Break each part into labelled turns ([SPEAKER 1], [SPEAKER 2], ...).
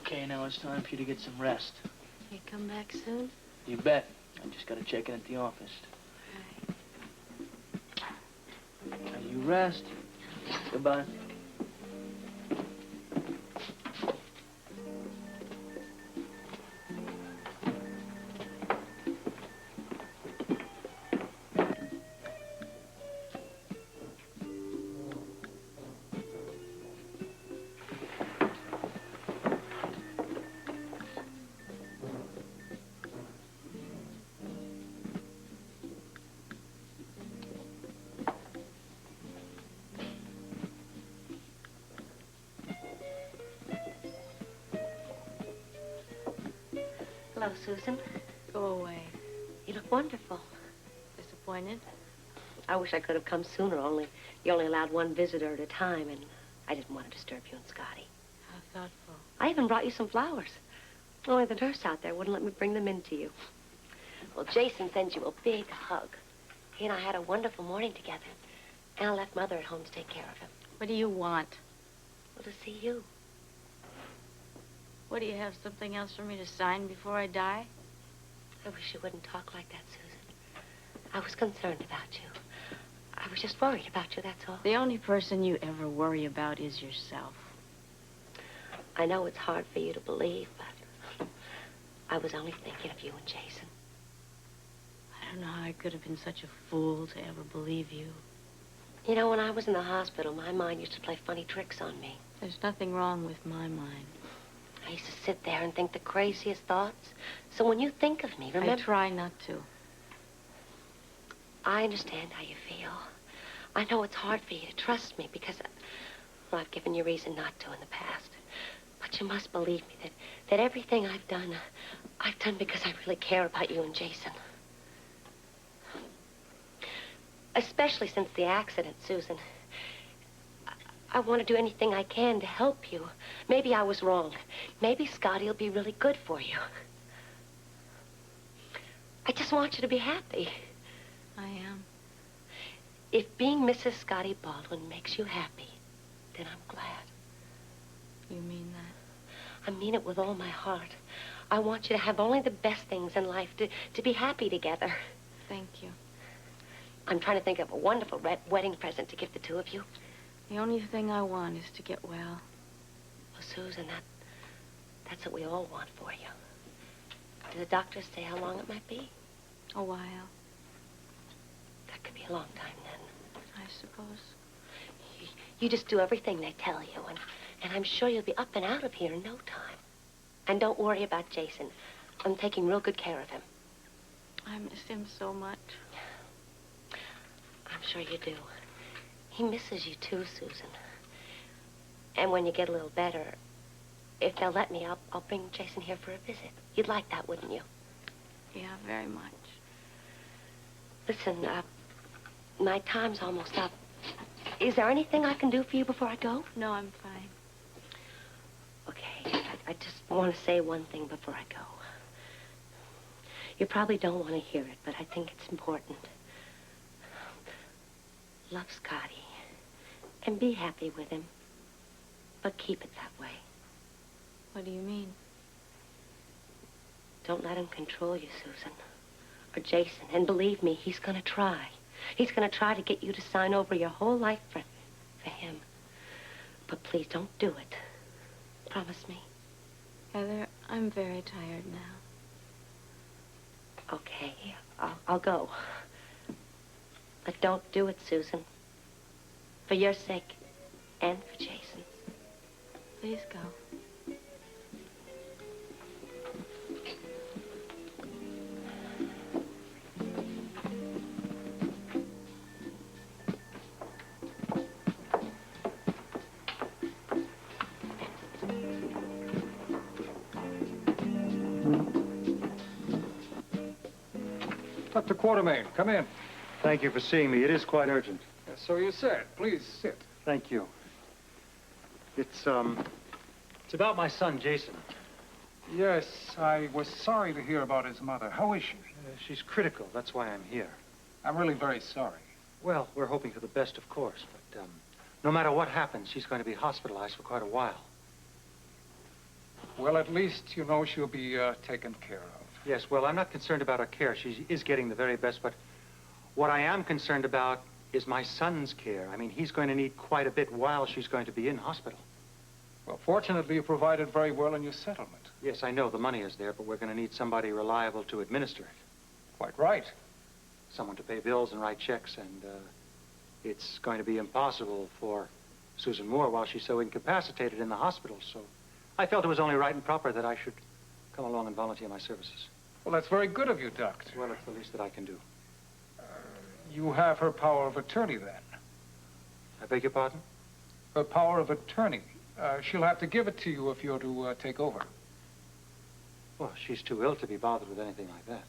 [SPEAKER 1] Okay, now it's time for you to get some rest.
[SPEAKER 2] You come back soon?
[SPEAKER 1] You bet. I just gotta check in at the office.
[SPEAKER 2] All right.
[SPEAKER 1] Now you rest. Goodbye.
[SPEAKER 2] Hello, Susan.
[SPEAKER 3] Go away.
[SPEAKER 2] You look wonderful.
[SPEAKER 3] Disappointed?
[SPEAKER 2] I wish I could have come sooner, only you only allowed one visitor at a time, and I didn't want to disturb you and Scotty.
[SPEAKER 3] How thoughtful.
[SPEAKER 2] I even brought you some flowers. Only the nurse out there wouldn't let me bring them in to you. Well, Jason sends you a big hug. He and I had a wonderful morning together, and I left Mother at home to take care of him.
[SPEAKER 3] What do you want?
[SPEAKER 2] Well, to see you.
[SPEAKER 3] What, do you have something else for me to sign before I die?
[SPEAKER 2] I wish you wouldn't talk like that, Susan. I was concerned about you. I was just worried about you, that's all.
[SPEAKER 3] The only person you ever worry about is yourself.
[SPEAKER 2] I know it's hard for you to believe, but I was only thinking of you and Jason.
[SPEAKER 3] I don't know how I could have been such a fool to ever believe you.
[SPEAKER 2] You know, when I was in the hospital, my mind used to play funny tricks on me.
[SPEAKER 3] There's nothing wrong with my mind.
[SPEAKER 2] I used to sit there and think the craziest thoughts. So when you think of me, remember...
[SPEAKER 3] I try not to.
[SPEAKER 2] I understand how you feel. I know it's hard for you to trust me because, well, I've given you reason not to in the past. But you must believe me that everything I've done because I really care about you and Jason. Especially since the accident, Susan. I want to do anything I can to help you. Maybe I was wrong. Maybe Scotty will be really good for you. I just want you to be happy.
[SPEAKER 3] I am.
[SPEAKER 2] If being Mrs. Scotty Baldwin makes you happy, then I'm glad.
[SPEAKER 3] You mean that?
[SPEAKER 2] I mean it with all my heart. I want you to have only the best things in life, to be happy together.
[SPEAKER 3] Thank you.
[SPEAKER 2] I'm trying to think of a wonderful wedding present to give the two of you.
[SPEAKER 3] The only thing I want is to get well.
[SPEAKER 2] Well, Susan, that's what we all want for you. Did the doctors say how long it might be?
[SPEAKER 3] A while.
[SPEAKER 2] That could be a long time, then.
[SPEAKER 3] I suppose.
[SPEAKER 2] You just do everything they tell you, and I'm sure you'll be up and out of here in no time. And don't worry about Jason. I'm taking real good care of him.
[SPEAKER 3] I miss him so much.
[SPEAKER 2] I'm sure you do. He misses you too, Susan. And when you get a little better, if they'll let me, I'll bring Jason here for a visit. You'd like that, wouldn't you?
[SPEAKER 3] Yeah, very much.
[SPEAKER 2] Listen, my time's almost up. Is there anything I can do for you before I go?
[SPEAKER 3] No, I'm fine.
[SPEAKER 2] Okay, I just want to say one thing before I go. You probably don't want to hear it, but I think it's important. Love Scotty. And be happy with him. But keep it that way.
[SPEAKER 3] What do you mean?
[SPEAKER 2] Don't let him control you, Susan. Or Jason. And believe me, he's gonna try. He's gonna try to get you to sign over your whole life for him. But please don't do it. Promise me.
[SPEAKER 3] Heather, I'm very tired now.
[SPEAKER 2] Okay, I'll go. But don't do it, Susan. For your sake and for Jason's.
[SPEAKER 3] Please go.
[SPEAKER 4] Dr. Quartermain, come in.
[SPEAKER 5] Thank you for seeing me. It is quite urgent.
[SPEAKER 4] Yes, so you said. Please sit.
[SPEAKER 5] Thank you. It's about my son, Jason.
[SPEAKER 4] Yes, I was sorry to hear about his mother. How is she?
[SPEAKER 5] She's critical. That's why I'm here.
[SPEAKER 4] I'm really very sorry.
[SPEAKER 5] Well, we're hoping for the best, of course, but no matter what happens, she's going to be hospitalized for quite a while.
[SPEAKER 4] Well, at least you know she'll be taken care of.
[SPEAKER 5] Yes, well, I'm not concerned about her care. She is getting the very best, but what I am concerned about is my son's care. I mean, he's going to need quite a bit while she's going to be in hospital.
[SPEAKER 4] Well, fortunately, you provided very well in your settlement.
[SPEAKER 5] Yes, I know the money is there, but we're going to need somebody reliable to administer it.
[SPEAKER 4] Quite right.
[SPEAKER 5] Someone to pay bills and write checks, and it's going to be impossible for Susan Moore while she's so incapacitated in the hospital, so I felt it was only right and proper that I should come along and volunteer my services.
[SPEAKER 4] Well, that's very good of you, Doctor.
[SPEAKER 5] Well, it's the least that I can do.
[SPEAKER 4] You have her power of attorney, then?
[SPEAKER 5] I beg your pardon?
[SPEAKER 4] Her power of attorney. She'll have to give it to you if you're to take over.
[SPEAKER 5] Well, she's too ill to be bothered with anything like that.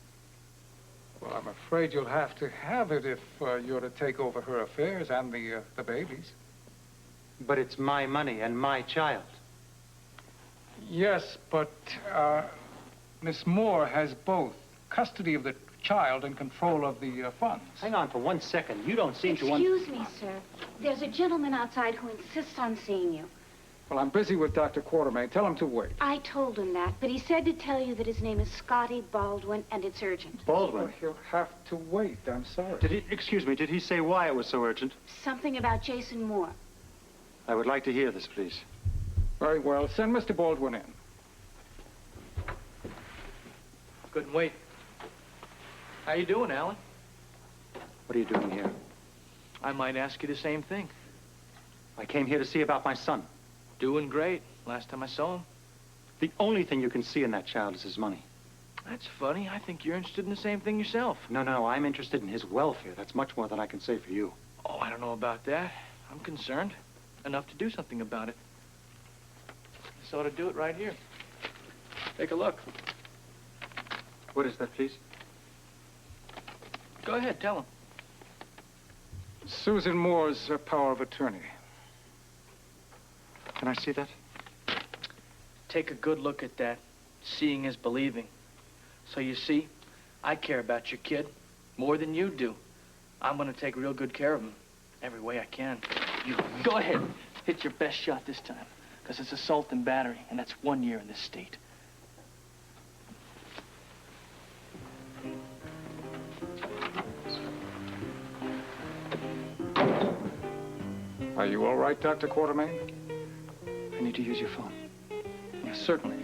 [SPEAKER 4] Well, I'm afraid you'll have to have it if you're to take over her affairs and the baby's.
[SPEAKER 5] But it's my money and my child.
[SPEAKER 4] Yes, but Miss Moore has both custody of the child and control of the funds.
[SPEAKER 5] Hang on for 1 second. You don't seem to want...
[SPEAKER 6] Excuse me, sir. There's a gentleman outside who insists on seeing you.
[SPEAKER 4] Well, I'm busy with Dr. Quartermain. Tell him to wait.
[SPEAKER 6] I told him that, but he said to tell you that his name is Scotty Baldwin, and it's urgent.
[SPEAKER 5] Baldwin?
[SPEAKER 4] Well, he'll have to wait. I'm sorry.
[SPEAKER 5] Excuse me, did he say why it was so urgent?
[SPEAKER 6] Something about Jason Moore.
[SPEAKER 5] I would like to hear this, please.
[SPEAKER 4] Very well. Send Mr. Baldwin in.
[SPEAKER 1] Couldn't wait. How you doing, Alan?
[SPEAKER 5] What are you doing here?
[SPEAKER 1] I might ask you the same thing.
[SPEAKER 5] I came here to see about my son.
[SPEAKER 1] Doing great. Last time I saw him.
[SPEAKER 5] The only thing you can see in that child is his money.
[SPEAKER 1] That's funny. I think you're interested in the same thing yourself.
[SPEAKER 5] No, I'm interested in his welfare. That's much more than I can say for you.
[SPEAKER 1] Oh, I don't know about that. I'm concerned. Enough to do something about it. This ought to do it right here. Take a look.
[SPEAKER 5] What is that, please?
[SPEAKER 1] Go ahead, tell him.
[SPEAKER 4] Susan Moore's power of attorney.
[SPEAKER 5] Can I see that?
[SPEAKER 1] Take a good look at that. Seeing is believing. So you see, I care about your kid more than you do. I'm going to take real good care of him every way I can. You go ahead. Hit your best shot this time. Because it's assault and battery, and that's 1 year in this state.
[SPEAKER 4] Are you all right, Dr. Quartermain?
[SPEAKER 5] I need to use your phone.
[SPEAKER 4] Yes, certainly.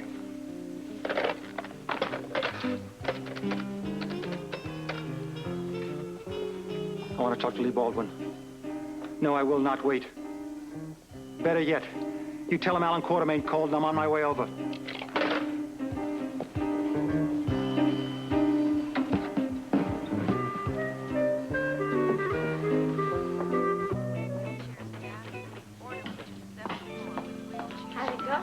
[SPEAKER 5] I want to talk to Lee Baldwin. No, I will not wait. Better yet, you tell him Alan Quartermain called and I'm on my way over.
[SPEAKER 6] How'd it go?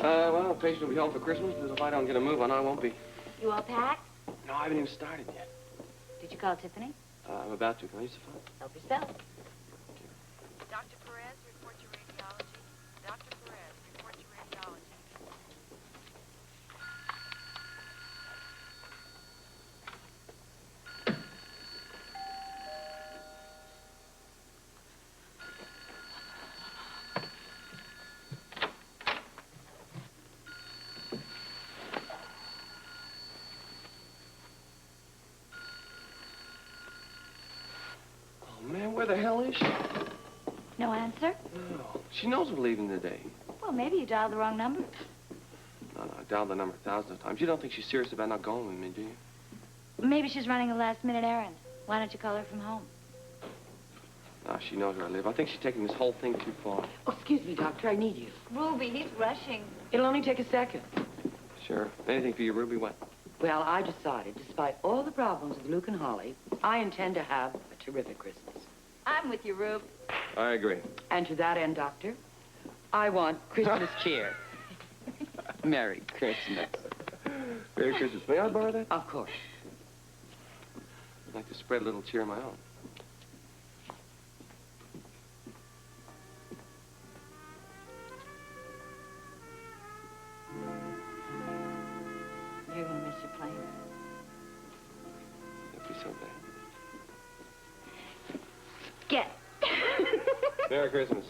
[SPEAKER 7] Well, the patient will be home for Christmas, but if I don't get a move on, I won't be.
[SPEAKER 6] You all packed?
[SPEAKER 7] No, I haven't even started yet.
[SPEAKER 6] Did you call Tiffany?
[SPEAKER 7] I'm about to. Can I use the phone?
[SPEAKER 6] Help yourself.
[SPEAKER 8] Dr. Perez, report your radiology. Dr. Perez, report your radiology.
[SPEAKER 7] Oh, man, where the hell is she?
[SPEAKER 6] No answer?
[SPEAKER 7] No. She knows we're leaving today.
[SPEAKER 6] Well, maybe you dialed the wrong number.
[SPEAKER 7] No, I dialed the number thousands of times. You don't think she's serious about not going with me, do you?
[SPEAKER 6] Maybe she's running a last-minute errand. Why don't you call her from home?
[SPEAKER 7] No, she knows where I live. I think she's taking this whole thing too far.
[SPEAKER 9] Oh, excuse me, Doctor. I need you.
[SPEAKER 6] Ruby, he's rushing.
[SPEAKER 9] It'll only take a second.
[SPEAKER 7] Sure. Anything for you, Ruby. What?
[SPEAKER 9] Well, I decided, despite all the problems with Luke and Holly, I intend to have a terrific Christmas.
[SPEAKER 6] I'm with you, Rube.
[SPEAKER 7] I agree.
[SPEAKER 9] And to that end, Doctor, I want Christmas cheer. Merry Christmas.
[SPEAKER 7] Merry Christmas. May I borrow that?
[SPEAKER 9] Of course.
[SPEAKER 7] I'd like to spread a little cheer of my own.
[SPEAKER 6] You're gonna miss your plane.
[SPEAKER 7] That'd be so bad.
[SPEAKER 6] Get.
[SPEAKER 7] Merry Christmas.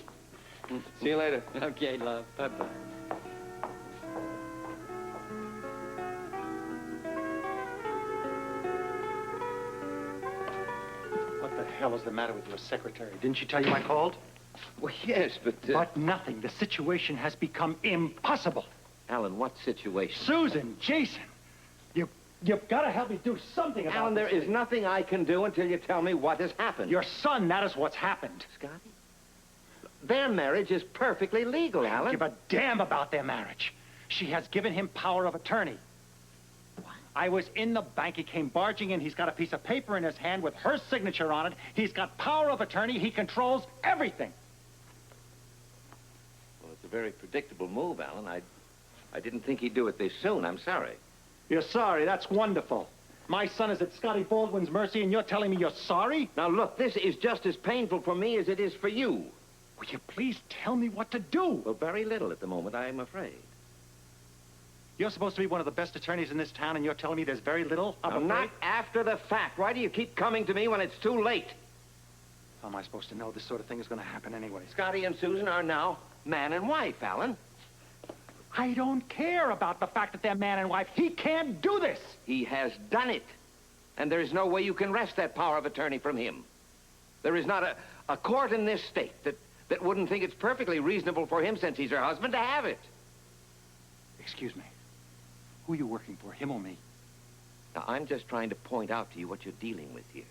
[SPEAKER 7] See you later.
[SPEAKER 9] Okay, love. Bye-bye.
[SPEAKER 5] hell is the matter with your secretary? Didn't she tell you I called?
[SPEAKER 10] Well, yes, but...
[SPEAKER 5] But nothing. The situation has become impossible.
[SPEAKER 10] Alan, what situation?
[SPEAKER 5] Susan, Jason, you've got to help me do something about
[SPEAKER 10] Alan, there
[SPEAKER 5] this.
[SPEAKER 10] is nothing I can do until you tell me what has happened.
[SPEAKER 5] Your son, that is what's happened.
[SPEAKER 10] Scotty? Their marriage is perfectly legal,
[SPEAKER 5] I don't
[SPEAKER 10] Alan.
[SPEAKER 5] give a damn about their marriage. She has given him power of attorney. What? I was in the bank. He came barging in. He's got a piece of paper in his hand with her signature on it. He's got power of attorney. He controls everything.
[SPEAKER 10] Well, it's a very predictable move, Alan. I didn't think he'd do it this soon. I'm sorry.
[SPEAKER 5] You're sorry. That's wonderful. My son is at Scotty Baldwin's mercy, and you're telling me you're sorry?
[SPEAKER 10] Now, look, this is just as painful for me as it is for you.
[SPEAKER 5] Will you please tell me what to do?
[SPEAKER 10] Well, very little at the moment, I'm afraid.
[SPEAKER 5] You're supposed to be one of the best attorneys in this town, and you're telling me there's very little?
[SPEAKER 10] I'm not after the fact. Why do you keep coming to me when it's too late?
[SPEAKER 5] How am I supposed to know this sort of thing is going to happen anyway?
[SPEAKER 10] Scotty and Susan are now man and wife, Alan.
[SPEAKER 5] I don't care about the fact that they're man and wife. He can't do this.
[SPEAKER 10] He has done it. And there is no way you can wrest that power of attorney from him. There is not a court in this state that wouldn't think it's perfectly reasonable for him, since he's her husband, to have it.
[SPEAKER 5] Excuse me. Who are you working for, him or me?
[SPEAKER 10] Now, I'm just trying to point out to you what you're dealing with here.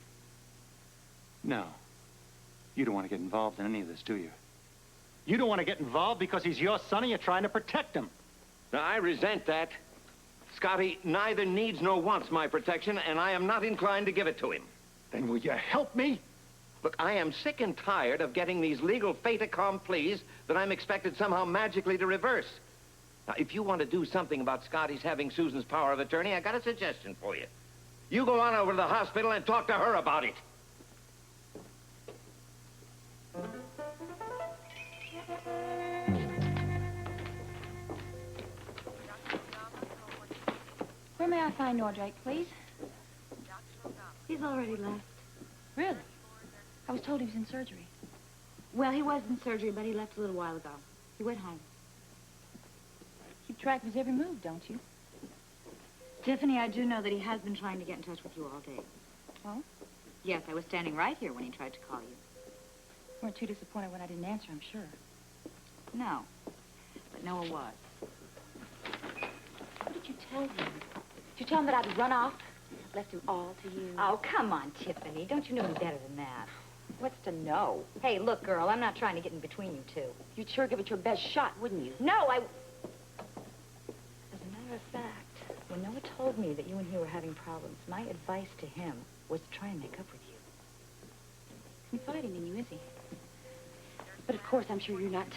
[SPEAKER 5] No. You don't want to get involved in any of this, do you? You don't want to get involved because he's your son and you're trying to protect him.
[SPEAKER 10] Now, I resent that. Scotty neither needs nor wants my protection, and I am not inclined to give it to him.
[SPEAKER 5] Then will you help me?
[SPEAKER 10] Look, I am sick and tired of getting these legal fait accomplis that I'm expected somehow magically to reverse. Now, if you want to do something about Scotty's having Susan's power of attorney, I got a suggestion for you. You go on over to the hospital and talk to her about it.
[SPEAKER 6] Where may I find Nordrake, please?
[SPEAKER 2] He's already left.
[SPEAKER 6] Really? I was told he was in surgery. Well, he was in surgery, but he left a little while ago. He went home. Keep track of his every move, don't you? Tiffany, I do know that he has been trying to get in touch with you all day.
[SPEAKER 11] Oh?
[SPEAKER 6] Yes, I was standing right here when he tried to call you.
[SPEAKER 11] You weren't too disappointed when I didn't answer, I'm sure.
[SPEAKER 6] No, but Noah was.
[SPEAKER 2] What did you tell him? Did you tell him that I'd run off? Left him all to you.
[SPEAKER 6] Oh, come on, Tiffany. Don't you know any better than that? What's to know? Hey, look, girl, I'm not trying to get in between you two.
[SPEAKER 2] You'd sure give it your best shot, wouldn't you?
[SPEAKER 6] No, As a matter of fact, when Noah told me that you and he were having problems, my advice to him was to try and make up with you.
[SPEAKER 11] Confiding in you, is he?
[SPEAKER 2] But of course, I'm sure you're not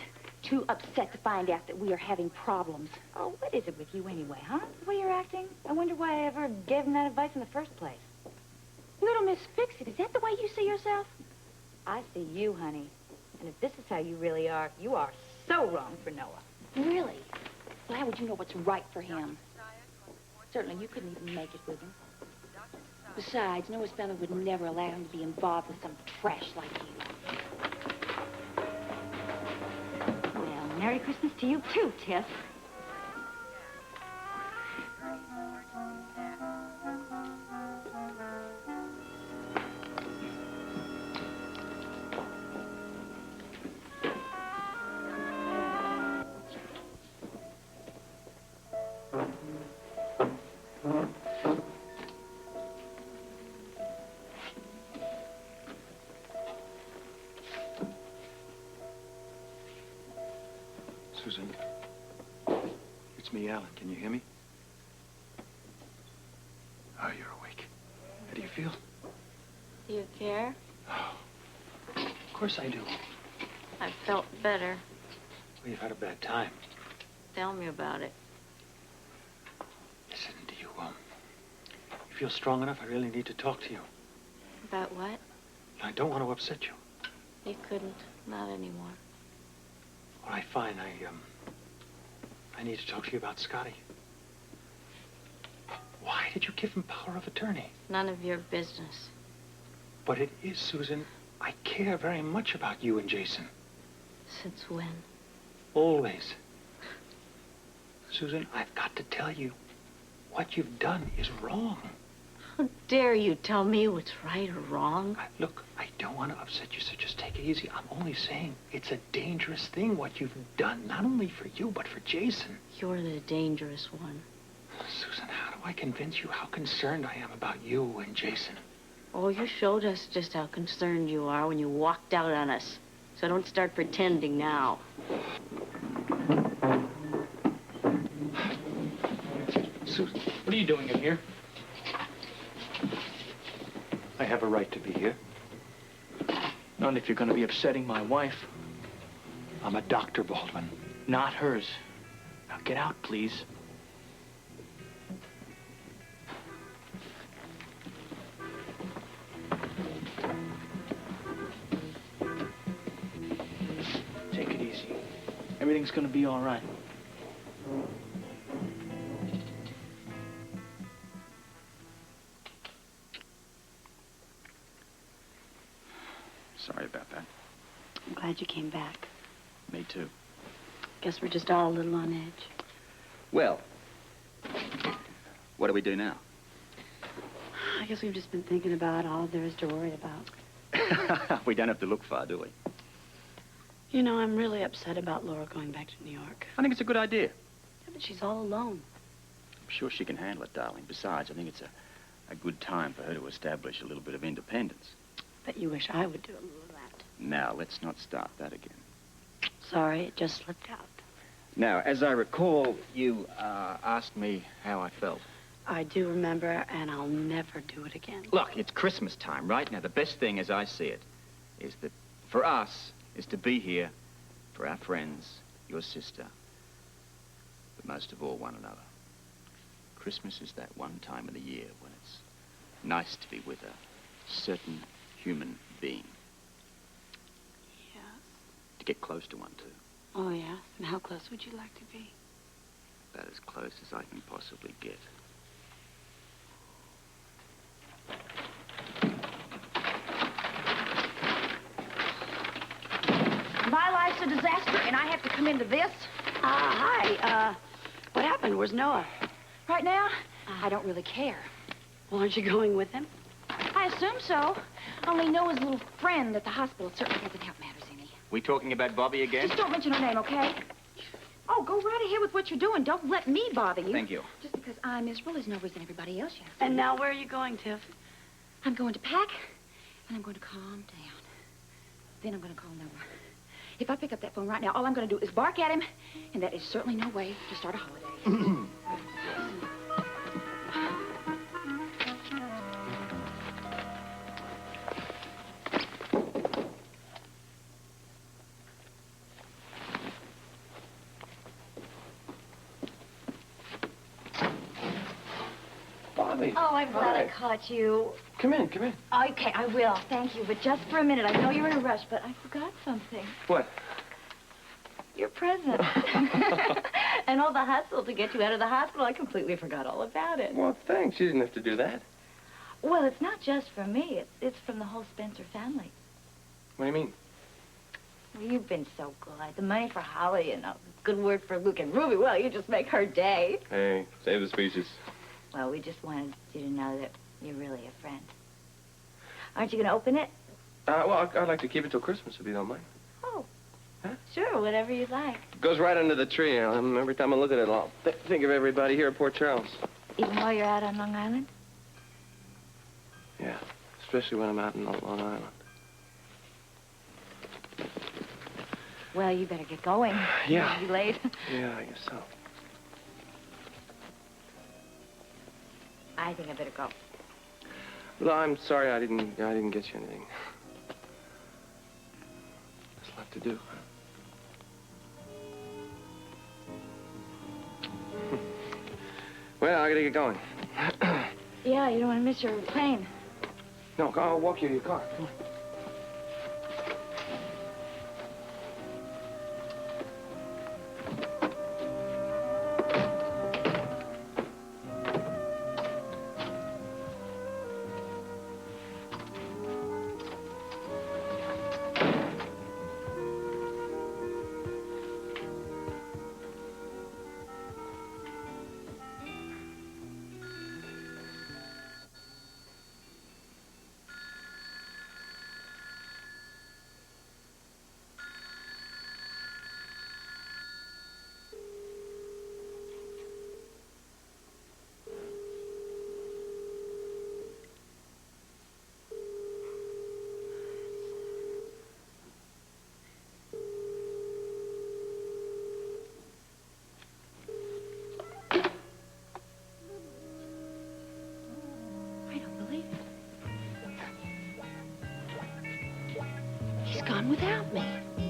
[SPEAKER 2] too upset to find out that we are having problems.
[SPEAKER 6] Oh, what is it with you anyway, huh? The way you're acting? I wonder why I ever gave him that advice in the first place.
[SPEAKER 2] Little Miss Fix-It, is that the way you see yourself?
[SPEAKER 6] I see you, honey. And if this is how you really are, you are so wrong for Noah.
[SPEAKER 2] Really? Well, how would you know what's right for him? Certainly, you couldn't even make it with him. Besides, Noah's family would never allow him to be involved with some trash like you.
[SPEAKER 6] Well, Merry Christmas to you, too, Tiff.
[SPEAKER 5] Susan, it's me, Alan. Can you hear me? Oh, you're awake. How do you feel?
[SPEAKER 11] Do you care?
[SPEAKER 5] Oh, of course I do.
[SPEAKER 11] I felt better.
[SPEAKER 5] Well, you've had a bad time.
[SPEAKER 11] Tell me about it.
[SPEAKER 5] Listen, do you feel strong enough? I really need to talk to you.
[SPEAKER 11] About what?
[SPEAKER 5] I don't want to upset you.
[SPEAKER 11] You couldn't. Not anymore.
[SPEAKER 5] All right, fine. I need to talk to you about Scotty. Why did you give him power of attorney?
[SPEAKER 11] None of your business.
[SPEAKER 5] But it is, Susan. I care very much about you and Jason.
[SPEAKER 11] Since when?
[SPEAKER 5] Always. Susan, I've got to tell you, what you've done is wrong.
[SPEAKER 3] How dare you tell me what's right or wrong?
[SPEAKER 4] Look, I don't want to upset you, so just take it easy. I'm only saying it's a dangerous thing what you've done, not only for you, but for Jason.
[SPEAKER 3] You're the dangerous one.
[SPEAKER 4] Susan, how do I convince you how concerned I am about you and Jason?
[SPEAKER 3] Oh, you showed us just how concerned you are when you walked out on us. So don't start pretending now.
[SPEAKER 4] Susan, what are you doing in here? I have a right to be here.
[SPEAKER 1] Not if you're going to be upsetting my wife.
[SPEAKER 4] I'm a doctor, Baldwin.
[SPEAKER 1] Not hers. Now get out, please. Take it easy. Everything's going to be all right.
[SPEAKER 12] Sorry about that.
[SPEAKER 3] I'm glad you came back.
[SPEAKER 12] Me too.
[SPEAKER 3] Guess we're just all a little on edge.
[SPEAKER 12] Well, what do we do now?
[SPEAKER 3] I guess we've just been thinking about all there is to worry about.
[SPEAKER 12] We don't have to look far, do we?
[SPEAKER 3] You know, I'm really upset about Laura going back to New York.
[SPEAKER 12] I think it's a good idea.
[SPEAKER 3] Yeah, but she's all alone.
[SPEAKER 12] I'm sure she can handle it, darling. Besides, I think it's a good time for her to establish a little bit of independence.
[SPEAKER 3] Bet you wish I would do a little of that.
[SPEAKER 12] Now, let's not start that again.
[SPEAKER 3] Sorry, it just slipped out.
[SPEAKER 12] Now, as I recall, you asked me how I felt.
[SPEAKER 3] I do remember, and I'll never do it again.
[SPEAKER 12] Look, it's Christmas time, right? Now, the best thing, as I see it, is that for us, is to be here for our friends, your sister, but most of all, one another. Christmas is that one time of the year when it's nice to be with a certain human being.
[SPEAKER 3] Yes.
[SPEAKER 12] To get close to one, too.
[SPEAKER 3] Oh, yes? And how close would you like to be?
[SPEAKER 12] About as close as I can possibly get.
[SPEAKER 6] My life's a disaster, and I have to come into this.
[SPEAKER 3] Hi. What happened? Where's Noah?
[SPEAKER 6] Right now, I don't really care.
[SPEAKER 3] Well, aren't you going with him?
[SPEAKER 6] I assume so. Only Noah's little friend at the hospital certainly doesn't help matters any.
[SPEAKER 12] We talking about Bobbie again?
[SPEAKER 6] Just don't mention her name, okay? Oh, go right ahead with what you're doing. Don't let me bother you.
[SPEAKER 12] Thank you.
[SPEAKER 6] Just because I'm miserable is no reason everybody else has to.
[SPEAKER 3] And now where are you going, Tiff?
[SPEAKER 6] I'm going to pack, and I'm going to calm down. Then I'm going to call Noah. If I pick up that phone right now, all I'm going to do is bark at him, and that is certainly no way to start a holiday.
[SPEAKER 7] Bobbie.
[SPEAKER 6] Oh, I'm glad I caught you.
[SPEAKER 7] Come in, come in.
[SPEAKER 6] Okay, I will. Thank you. But just for a minute. I know you're in a rush, but I forgot something.
[SPEAKER 7] What?
[SPEAKER 6] Your present. And all the hustle to get you out of the hospital, I completely forgot all about it.
[SPEAKER 7] Well, thanks. You didn't have to do that.
[SPEAKER 6] Well, it's not just for me. It's from the whole Spencer family.
[SPEAKER 7] What do you mean?
[SPEAKER 6] Well, you've been so good. The money for Holly and a good word for Luke and Ruby. Well, you just make her day.
[SPEAKER 7] Hey, save the species.
[SPEAKER 6] Well, we just wanted you to know that you're really a friend. Aren't you going to open it?
[SPEAKER 7] Well, I'd like to keep it till Christmas, if you don't mind.
[SPEAKER 6] Oh.
[SPEAKER 7] Huh?
[SPEAKER 6] Sure, whatever you like.
[SPEAKER 7] It goes right under the tree. Every time I look at it, I'll think of everybody here at Port Charles.
[SPEAKER 6] Even while you're out on Long Island?
[SPEAKER 7] Yeah, especially when I'm out in Long Island.
[SPEAKER 6] Well, you better get going.
[SPEAKER 7] Yeah.
[SPEAKER 6] You'll be late.
[SPEAKER 7] Yeah, I guess so.
[SPEAKER 6] I think I better go.
[SPEAKER 7] Well, I'm sorry I didn't get you anything. There's a lot to do. Well, I gotta get going.
[SPEAKER 6] Yeah, you don't want to miss your plane.
[SPEAKER 7] No, I'll walk you to your car. Come on.
[SPEAKER 2] gone without me.